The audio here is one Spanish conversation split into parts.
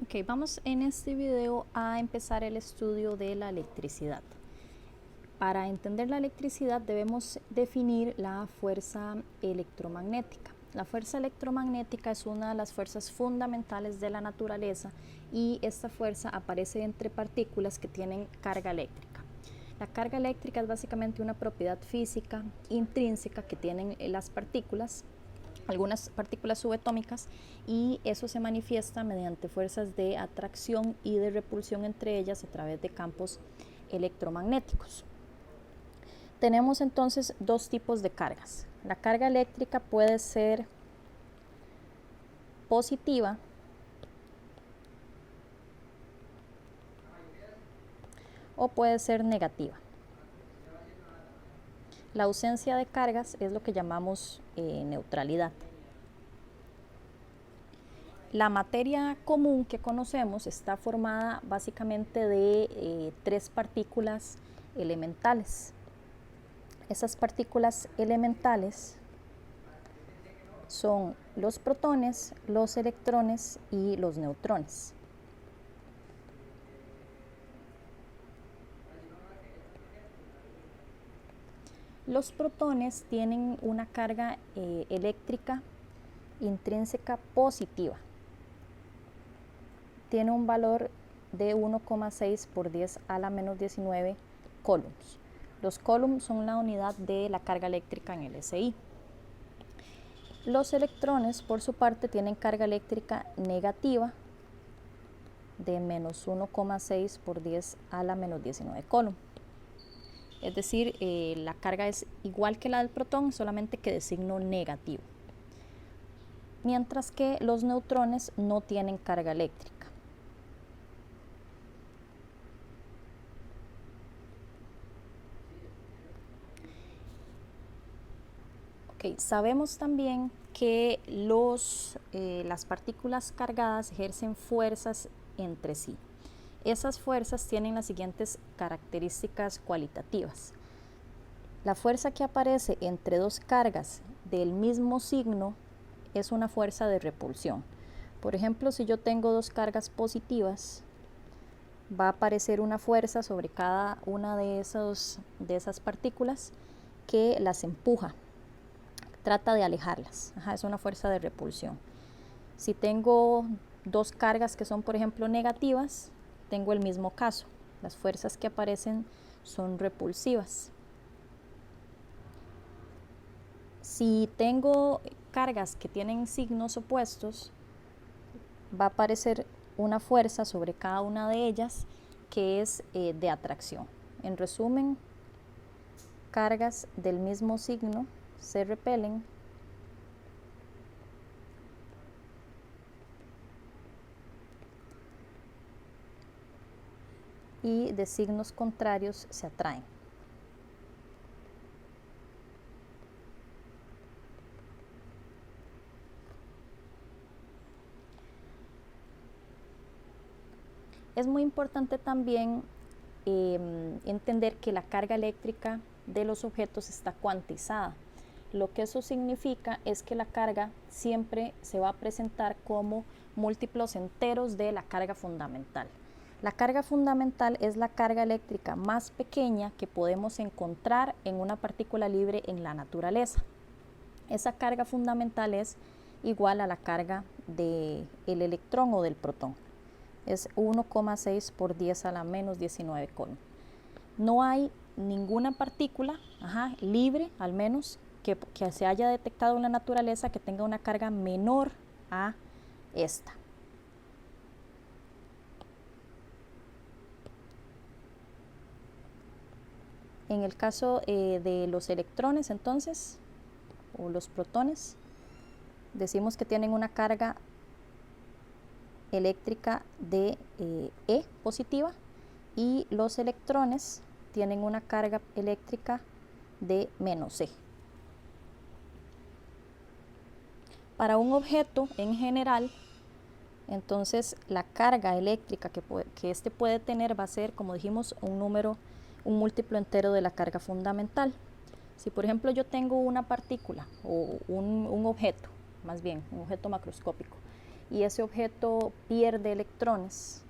Ok, vamos en este video a empezar el estudio de la electricidad. Para entender la electricidad debemos definir la fuerza electromagnética. La fuerza electromagnética es una de las fuerzas fundamentales de la naturaleza y esta fuerza aparece entre partículas que tienen carga eléctrica. La carga eléctrica es básicamente una propiedad física intrínseca que tienen las partículas, algunas partículas subatómicas, y eso se manifiesta mediante fuerzas de atracción y de repulsión entre ellas a través de campos electromagnéticos. Tenemos entonces dos tipos de cargas. La carga eléctrica puede ser positiva o puede ser negativa. La ausencia de cargas es lo que llamamos neutralidad. La materia común que conocemos está formada básicamente de tres partículas elementales. Esas partículas elementales son los protones, los electrones y los neutrones. Los protones tienen una carga eléctrica intrínseca positiva. Tiene un valor de 1,6 por 10 a la menos 19 coulombs. Los coulombs son la unidad de la carga eléctrica en el SI. Los electrones, por su parte, tienen carga eléctrica negativa de menos 1,6 por 10 a la menos 19 coulomb. Es decir, la carga es igual que la del protón, solamente que de signo negativo. Mientras que los neutrones no tienen carga eléctrica. Okay, sabemos también que las partículas cargadas ejercen fuerzas entre sí. Esas fuerzas tienen las siguientes características cualitativas. La fuerza que aparece entre dos cargas del mismo signo es una fuerza de repulsión. Por ejemplo, si yo tengo dos cargas positivas, va a aparecer una fuerza sobre cada una de esas partículas que las empuja. Trata de alejarlas. Es una fuerza de repulsión. Si tengo dos cargas que son, por ejemplo, negativas, tengo el mismo caso. Las fuerzas que aparecen son repulsivas. Si tengo cargas que tienen signos opuestos, va a aparecer una fuerza sobre cada una de ellas que es de atracción. En resumen, cargas del mismo signo se repelen y de signos contrarios se atraen. Es muy importante también entender que la carga eléctrica de los objetos está cuantizada. Lo que eso significa es que la carga siempre se va a presentar como múltiplos enteros de la carga fundamental. La carga fundamental es la carga eléctrica más pequeña que podemos encontrar en una partícula libre en la naturaleza. Esa carga fundamental es igual a la carga del electrón o del protón. Es 1,6 por 10 a la menos 19 coulomb. No hay ninguna partícula libre, al menos, que se haya detectado en la naturaleza que tenga una carga menor a esta. En el caso de los electrones, entonces, o los protones, decimos que tienen una carga eléctrica de E positiva y los electrones tienen una carga eléctrica de menos E. Para un objeto en general, entonces la carga eléctrica que este puede tener va a ser, como dijimos, un múltiplo entero de la carga fundamental. Si por ejemplo yo tengo una partícula o un objeto, más bien un objeto macroscópico, y ese objeto pierde electrones,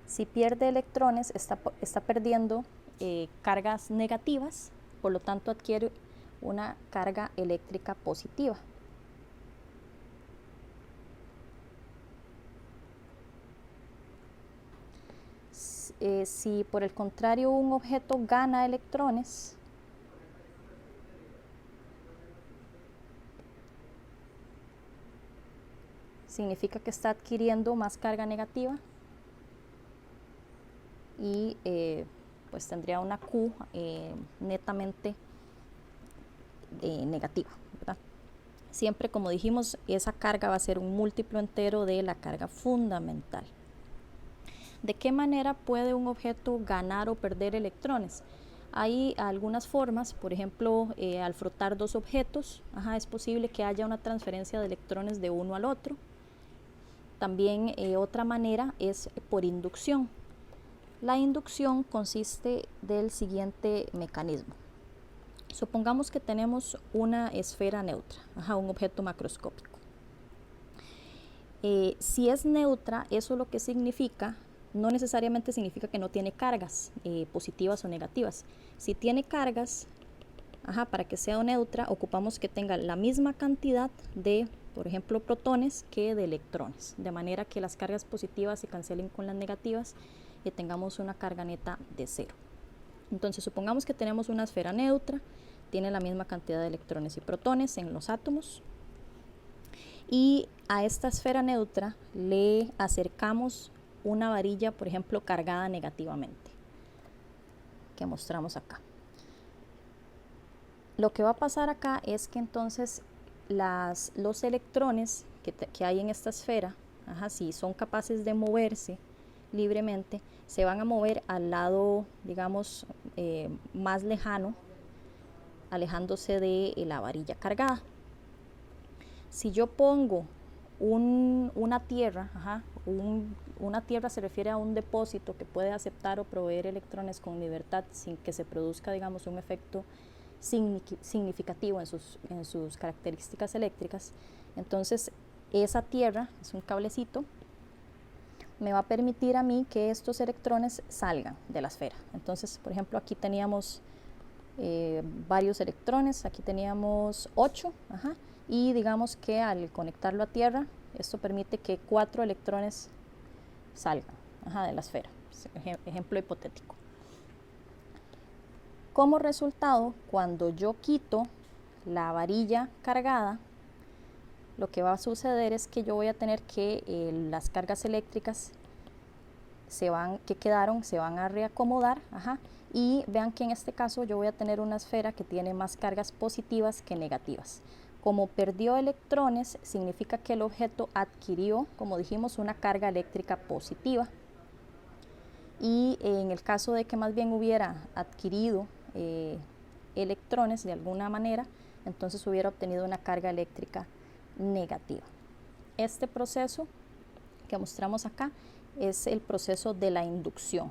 si pierde electrones está perdiendo cargas negativas, por lo tanto adquiere una carga eléctrica positiva. Si por el contrario un objeto gana electrones, significa que está adquiriendo más carga negativa y pues tendría una Q netamente negativa, ¿verdad? Siempre, como dijimos, esa carga va a ser un múltiplo entero de la carga fundamental. ¿De qué manera puede un objeto ganar o perder electrones? Hay algunas formas, por ejemplo, al frotar dos objetos, es posible que haya una transferencia de electrones de uno al otro. También otra manera es por inducción. La inducción consiste del siguiente mecanismo. Supongamos que tenemos una esfera neutra, un objeto macroscópico. Si es neutra, eso lo que significa, no necesariamente significa que no tiene cargas positivas o negativas. Si tiene cargas, para que sea neutra, ocupamos que tenga la misma cantidad de, por ejemplo, protones que de electrones, de manera que las cargas positivas se cancelen con las negativas y tengamos una carga neta de cero. Entonces, supongamos que tenemos una esfera neutra, tiene la misma cantidad de electrones y protones en los átomos, y a esta esfera neutra le acercamos una varilla, por ejemplo, cargada negativamente, que mostramos acá. Lo que va a pasar acá es que entonces los electrones que hay en esta esfera, si son capaces de moverse libremente, se van a mover al lado, digamos, más lejano, alejándose de la varilla cargada. Si yo pongo una tierra, una tierra se refiere a un depósito que puede aceptar o proveer electrones con libertad sin que se produzca, digamos, un efecto significativo en sus características eléctricas. Entonces, esa tierra, es un cablecito, me va a permitir a mí que estos electrones salgan de la esfera. Entonces, por ejemplo, aquí teníamos varios electrones, aquí teníamos 8, y digamos que al conectarlo a tierra, esto permite que 4 electrones salgan de la esfera. Ejemplo hipotético. Como resultado, cuando yo quito la varilla cargada, lo que va a suceder es que yo voy a tener que las cargas eléctricas que quedaron se van a reacomodar, y vean que en este caso yo voy a tener una esfera que tiene más cargas positivas que negativas. Como perdió electrones, significa que el objeto adquirió, como dijimos, una carga eléctrica positiva. Y en el caso de que más bien hubiera adquirido electrones de alguna manera, entonces hubiera obtenido una carga eléctrica negativa. Este proceso que mostramos acá es el proceso de la inducción.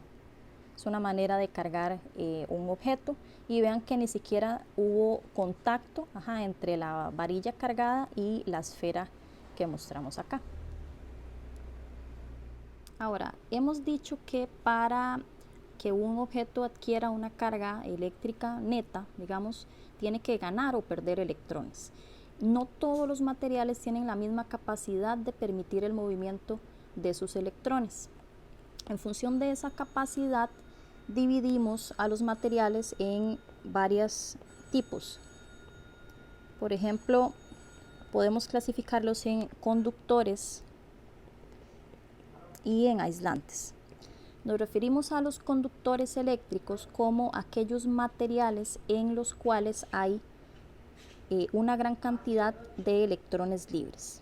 Es una manera de cargar un objeto, y vean que ni siquiera hubo contacto entre la varilla cargada y la esfera que mostramos acá. Ahora, hemos dicho que para que un objeto adquiera una carga eléctrica neta, digamos, tiene que ganar o perder electrones. No todos los materiales tienen la misma capacidad de permitir el movimiento de sus electrones. En función de esa capacidad, dividimos a los materiales en varios tipos. Por ejemplo, podemos clasificarlos en conductores y en aislantes. Nos referimos a los conductores eléctricos como aquellos materiales en los cuales hay una gran cantidad de electrones libres.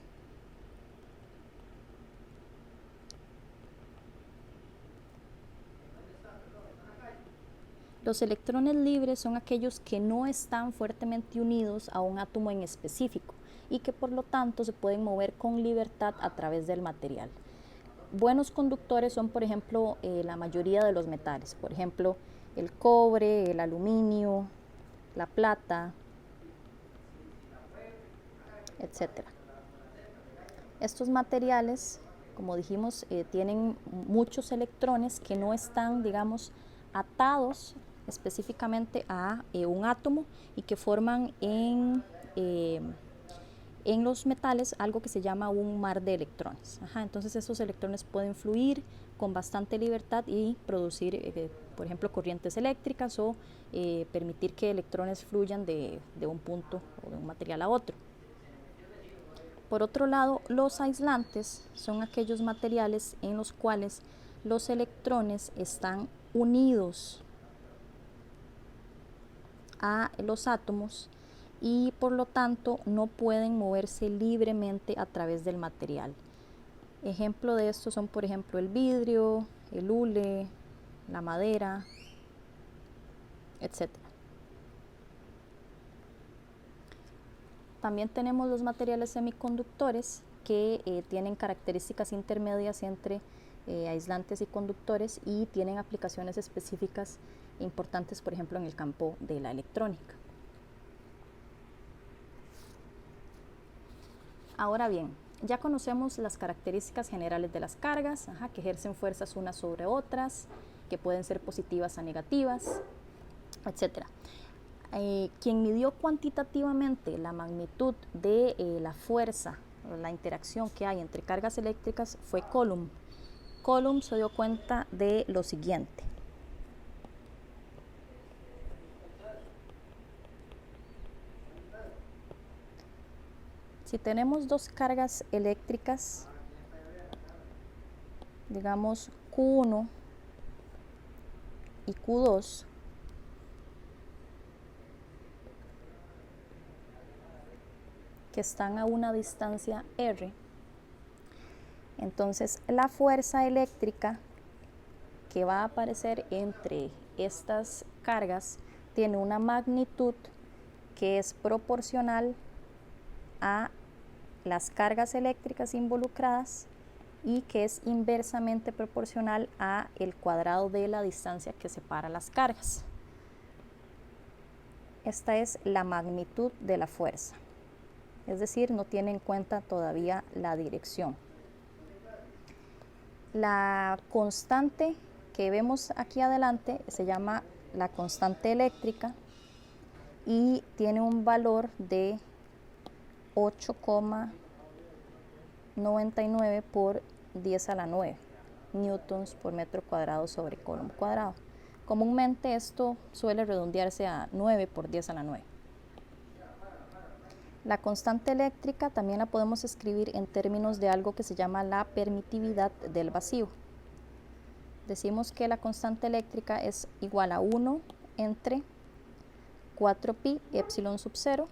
Los electrones libres son aquellos que no están fuertemente unidos a un átomo en específico y que por lo tanto se pueden mover con libertad a través del material. Buenos conductores son, por ejemplo, la mayoría de los metales. Por ejemplo, el cobre, el aluminio, la plata, etcétera. Estos materiales, como dijimos, tienen muchos electrones que no están, digamos, atados específicamente a un átomo y que forman en los metales algo que se llama un mar de electrones. Entonces esos electrones pueden fluir con bastante libertad y producir, por ejemplo, corrientes eléctricas o permitir que electrones fluyan de un punto o de un material a otro. Por otro lado, los aislantes son aquellos materiales en los cuales los electrones están unidos a los átomos y por lo tanto no pueden moverse libremente a través del material. Ejemplo de esto son, por ejemplo, el vidrio, el hule, la madera, etc. También tenemos los materiales semiconductores que tienen características intermedias entre aislantes y conductores y tienen aplicaciones específicas importantes, por ejemplo, en el campo de la electrónica. Ahora bien, ya conocemos las características generales de las cargas, que ejercen fuerzas unas sobre otras, que pueden ser positivas o negativas, etc. Quien midió cuantitativamente la magnitud de la fuerza, la interacción que hay entre cargas eléctricas fue Coulomb. Coulomb se dio cuenta de lo siguiente. Si tenemos dos cargas eléctricas, digamos Q1 y Q2, que están a una distancia R, entonces la fuerza eléctrica que va a aparecer entre estas cargas tiene una magnitud que es proporcional a las cargas eléctricas involucradas y que es inversamente proporcional a el cuadrado de la distancia que separa las cargas. Esta es la magnitud de la fuerza, es decir, no tiene en cuenta todavía la dirección. La constante que vemos aquí adelante se llama la constante eléctrica y tiene un valor de 8,99 por 10 a la 9 newtons por metro cuadrado sobre coulomb cuadrado. Comúnmente esto suele redondearse a 9 por 10 a la 9. La constante eléctrica también la podemos escribir en términos de algo que se llama la permitividad del vacío. Decimos que la constante eléctrica es igual a 1 entre 4pi epsilon sub 0,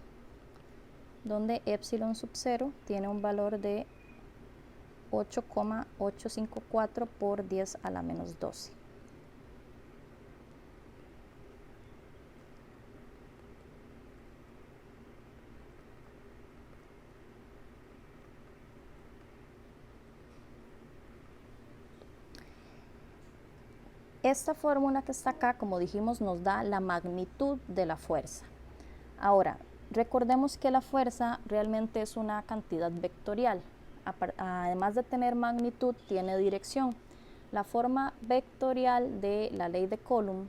donde epsilon sub 0 tiene un valor de 8,854 por 10 a la menos 12. Esta fórmula que está acá, como dijimos, nos da la magnitud de la fuerza. Ahora, recordemos que la fuerza realmente es una cantidad vectorial. Además de tener magnitud, tiene dirección. La forma vectorial de la ley de Coulomb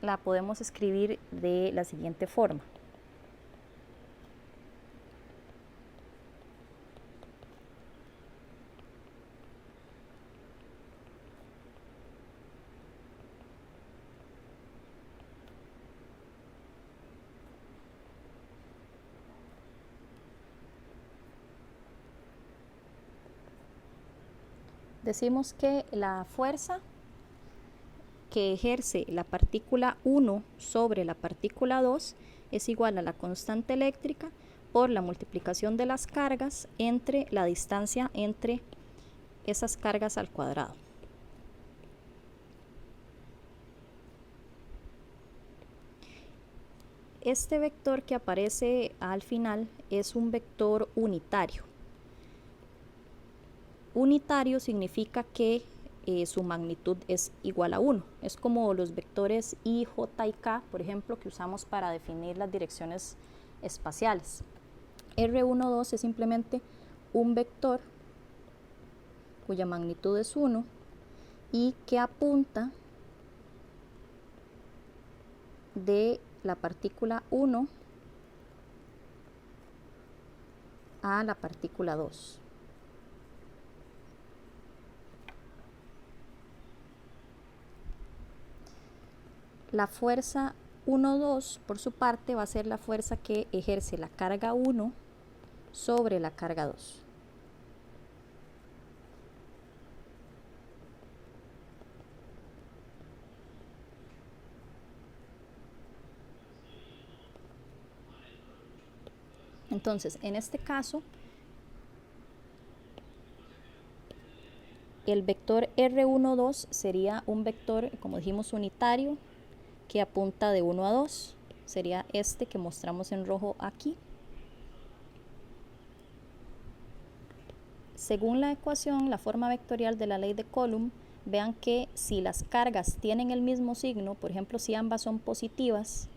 la podemos escribir de la siguiente forma. Decimos que la fuerza que ejerce la partícula 1 sobre la partícula 2 es igual a la constante eléctrica por la multiplicación de las cargas entre la distancia entre esas cargas al cuadrado. Este vector que aparece al final es un vector unitario. Unitario significa que su magnitud es igual a 1. Es como los vectores I, J y K, por ejemplo, que usamos para definir las direcciones espaciales. R12 es simplemente un vector cuya magnitud es 1 y que apunta de la partícula 1 a la partícula 2. La fuerza 1,2 por su parte va a ser la fuerza que ejerce la carga 1 sobre la carga 2. Entonces, en este caso, el vector R12 sería un vector, como dijimos, unitario, que apunta de 1 a 2. Sería este que mostramos en rojo aquí. Según la ecuación, la forma vectorial de la ley de Coulomb, vean que si las cargas tienen el mismo signo, por ejemplo, si ambas son positivas,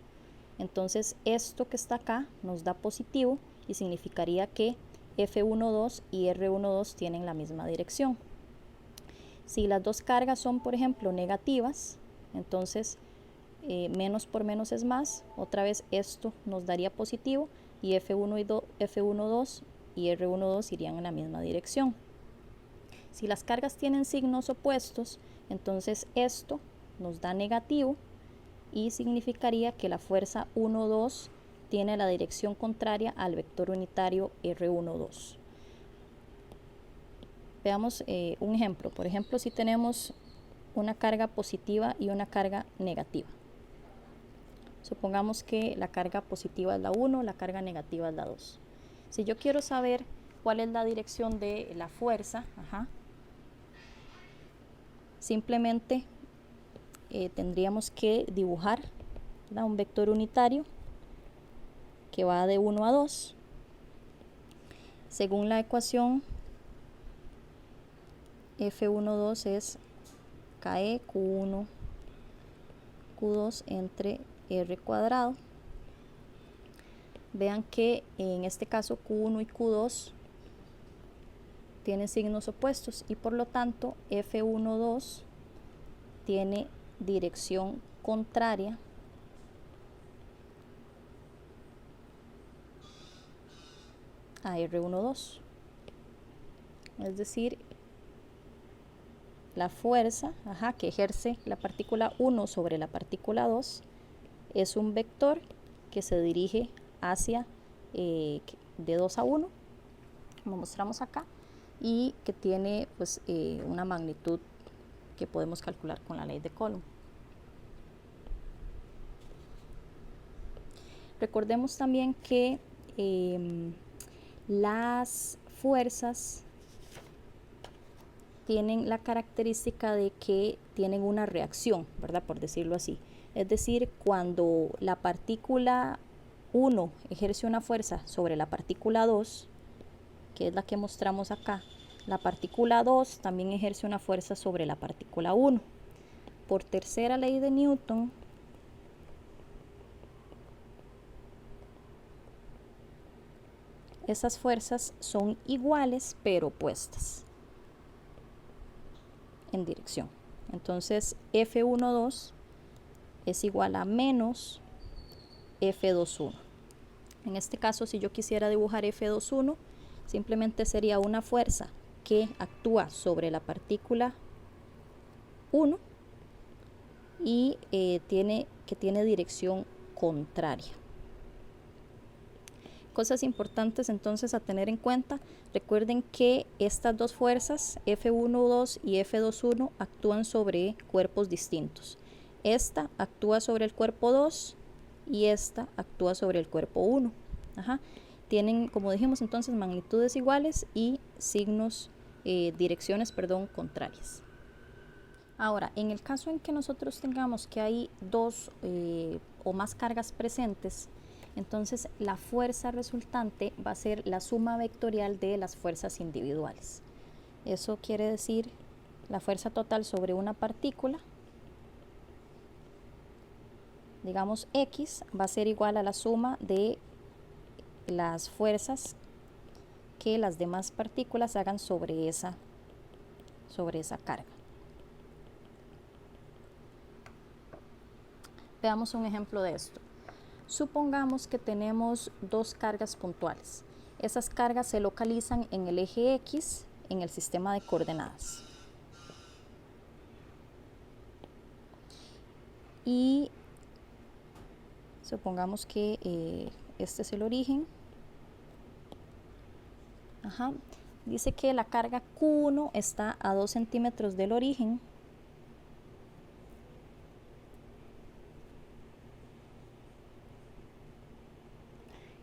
entonces esto que está acá nos da positivo y significaría que F12 y R12 tienen la misma dirección. Si las dos cargas son, por ejemplo, negativas, entonces menos por menos es más. Otra vez esto nos daría positivo y F12 y R12 irían en la misma dirección. Si las cargas tienen signos opuestos, entonces esto nos da negativo y significaría que la fuerza 1,2 tiene la dirección contraria al vector unitario R12. Veamos un ejemplo. Por ejemplo, si tenemos una carga positiva y una carga negativa. Supongamos que la carga positiva es la 1, la carga negativa es la 2. Si yo quiero saber cuál es la dirección de la fuerza, simplemente tendríamos que dibujar, ¿verdad?, un vector unitario que va de 1 a 2. Según la ecuación, F12 es KE Q1 Q2 entre R cuadrado. Vean que en este caso Q1 y Q2 tienen signos opuestos y por lo tanto F12 tiene dirección contraria a R12. Es decir, la fuerza que ejerce la partícula 1 sobre la partícula 2 es un vector que se dirige hacia de 2 a 1, como mostramos acá, y que tiene pues, una magnitud que podemos calcular con la ley de Coulomb. Recordemos también que las fuerzas tienen la característica de que tienen una reacción, ¿verdad?, por decirlo así. Es decir, cuando la partícula 1 ejerce una fuerza sobre la partícula 2, que es la que mostramos acá, la partícula 2 también ejerce una fuerza sobre la partícula 1. Por tercera ley de Newton, esas fuerzas son iguales pero opuestas en dirección. Entonces F12 es igual a menos F21. En este caso, si yo quisiera dibujar F21, simplemente sería una fuerza que actúa sobre la partícula 1 y tiene dirección contraria. Cosas importantes entonces a tener en cuenta. Recuerden que estas dos fuerzas, F12 y F21, actúan sobre cuerpos distintos. Esta actúa sobre el cuerpo 2 y esta actúa sobre el cuerpo 1. Tienen, como dijimos entonces, magnitudes iguales y direcciones contrarias. Ahora, en el caso en que nosotros tengamos que hay dos o más cargas presentes, entonces la fuerza resultante va a ser la suma vectorial de las fuerzas individuales. Eso quiere decir la fuerza total sobre una partícula, digamos X, va a ser igual a la suma de las fuerzas que las demás partículas hagan sobre esa carga. Veamos un ejemplo de esto. Supongamos que tenemos dos cargas puntuales. Esas cargas se localizan en el eje X en el sistema de coordenadas. Y supongamos que este es el origen. Dice que la carga Q1 está a 2 centímetros del origen.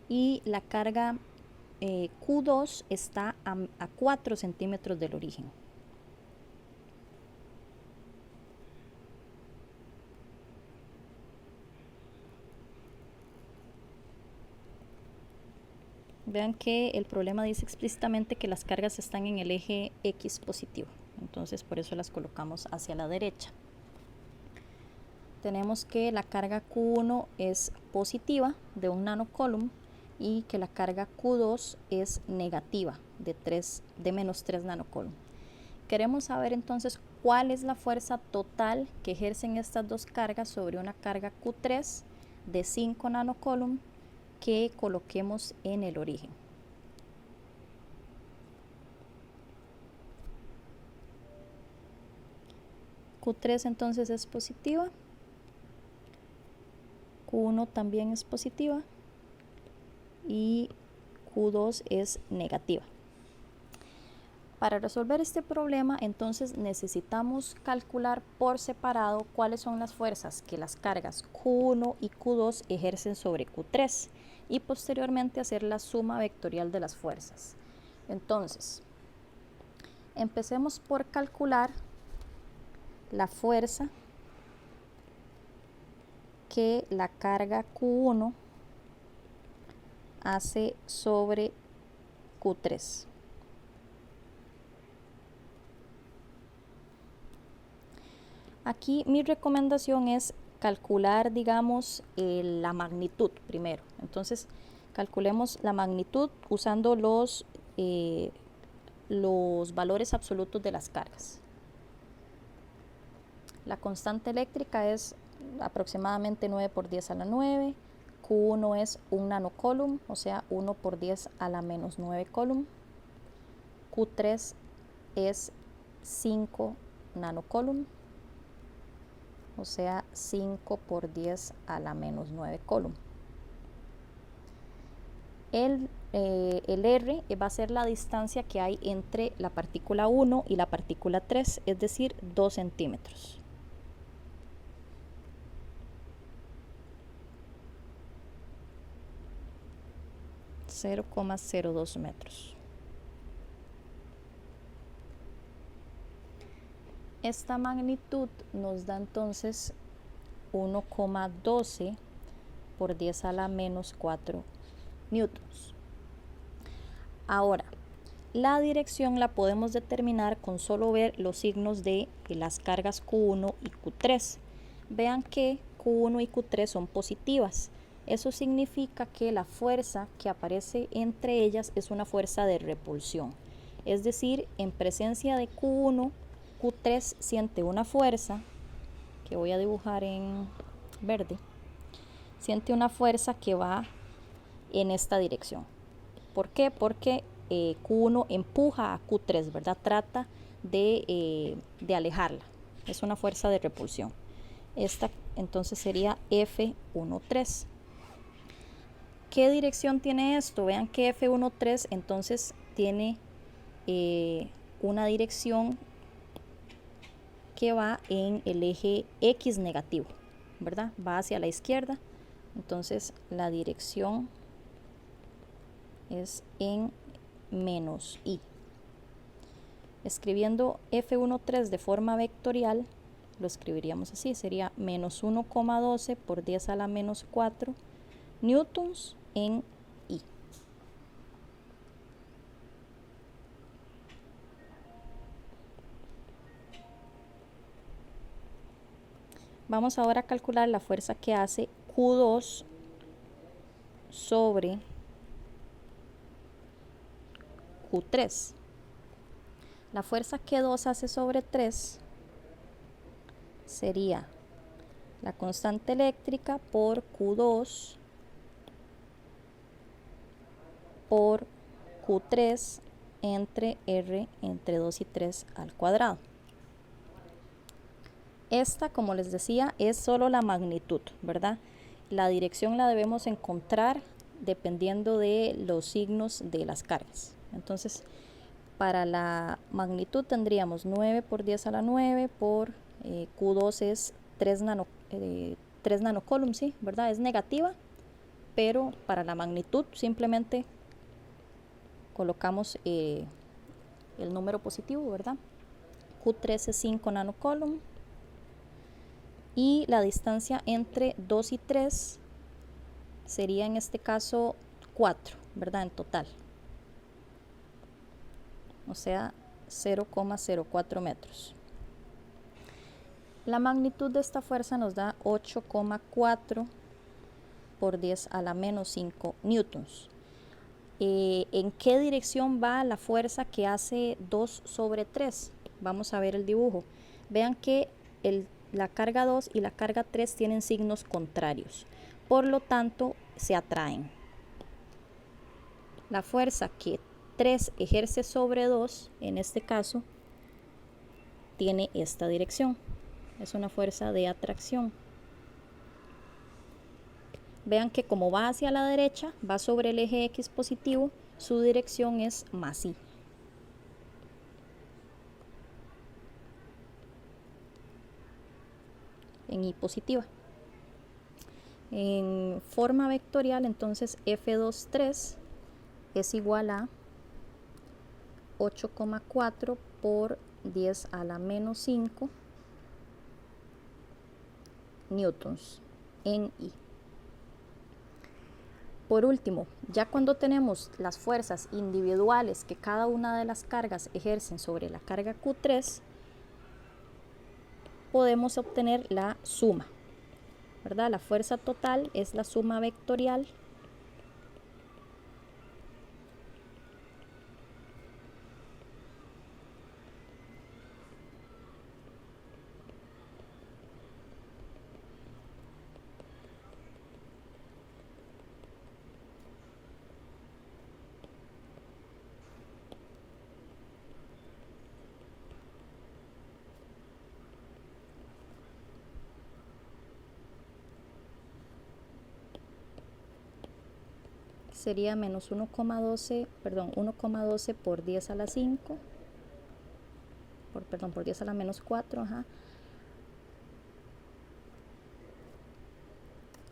Y la carga Q2 está a 4 centímetros del origen. Vean que el problema dice explícitamente que las cargas están en el eje X positivo. Entonces por eso las colocamos hacia la derecha. Tenemos que la carga Q1 es positiva de 1 nanocoulomb y que la carga Q2 es negativa de menos 3 nanocoulomb. Queremos saber entonces cuál es la fuerza total que ejercen estas dos cargas sobre una carga Q3 de 5 nanocoulomb que coloquemos en el origen. Q3 entonces es positiva, Q1 también es positiva y Q2 es negativa. Para resolver este problema, entonces necesitamos calcular por separado cuáles son las fuerzas que las cargas Q1 y Q2 ejercen sobre Q3 y posteriormente hacer la suma vectorial de las fuerzas. Entonces, empecemos por calcular la fuerza que la carga Q1 hace sobre Q3. Aquí mi recomendación es calcular, digamos, la magnitud primero. Entonces, calculemos la magnitud usando los valores absolutos de las cargas. La constante eléctrica es aproximadamente 9 por 10 a la 9. Q1 es 1 nanocoulomb, o sea, 1 por 10 a la menos 9 coulomb. Q3 es 5 nanocoulomb, o sea, 5 por 10 a la menos 9 coulomb. El R va a ser la distancia que hay entre la partícula 1 y la partícula 3, es decir, 2 centímetros. (0,02 metros). Esta magnitud nos da entonces 1,12 por 10 a la menos 4 newtons. Ahora, la dirección la podemos determinar con solo ver los signos de las cargas Q1 y Q3. Vean que Q1 y Q3 son positivas. Eso significa que la fuerza que aparece entre ellas es una fuerza de repulsión. Es decir, en presencia de Q1, Q3 siente una fuerza, que voy a dibujar en verde, siente una fuerza que va en esta dirección. ¿Por qué? Porque Q1 empuja a Q3, ¿verdad? Trata de alejarla. Es una fuerza de repulsión. Esta entonces sería F13. ¿Qué dirección tiene esto? Vean que F13 entonces tiene una dirección que va en el eje X negativo, ¿verdad? Va hacia la izquierda. Entonces la dirección es en menos I. Escribiendo F13 de forma vectorial, lo escribiríamos así, sería menos 1,12 por 10 a la menos 4 newtons en I. Vamos ahora a calcular la fuerza que hace Q2 sobre Q3. La fuerza que 2 hace sobre 3 sería la constante eléctrica por Q2 por Q3 entre R entre 2 y 3 al cuadrado. Esta, como les decía, es solo la magnitud, ¿verdad? La dirección la debemos encontrar dependiendo de los signos de las cargas. Entonces, para la magnitud tendríamos 9 por 10 a la 9 por Q2 es 3 nanocoulomb, ¿sí? ¿Verdad? Es negativa, pero para la magnitud simplemente colocamos el número positivo, ¿verdad? Q3 es 5 nanocoulomb. Y la distancia entre 2 y 3 sería en este caso 4, ¿verdad? En total. O sea, 0,04 metros. La magnitud de esta fuerza nos da 8,4 por 10 a la menos 5 newtons. ¿En qué dirección va la fuerza que hace 2 sobre 3? Vamos a ver el dibujo. Vean que la carga 2 y la carga 3 tienen signos contrarios. Por lo tanto, se atraen. La fuerza que 3 ejerce sobre 2, en este caso, tiene esta dirección. Es una fuerza de atracción. Vean que como va hacia la derecha, va sobre el eje X positivo, su dirección es más Y. En Y positiva. En forma vectorial, entonces F23 es igual a 8,4 por 10 a la menos 5 newtons en Y. Por último, ya cuando tenemos las fuerzas individuales que cada una de las cargas ejercen sobre la carga Q3, podemos obtener la suma, ¿verdad? La fuerza total es la suma vectorial sería menos 1,12 por 10 a la 5, por 10 a la menos 4,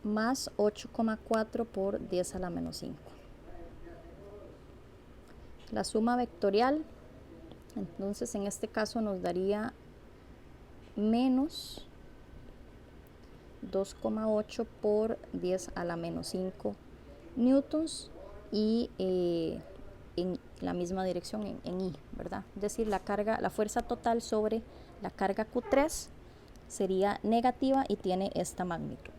más 8,4 por 10 a la menos 5. La suma vectorial, entonces en este caso nos daría menos 2,8 por 10 a la menos 5 newtons y en la misma dirección en Y, ¿verdad? Es decir, la fuerza total sobre la carga Q3 sería negativa y tiene esta magnitud.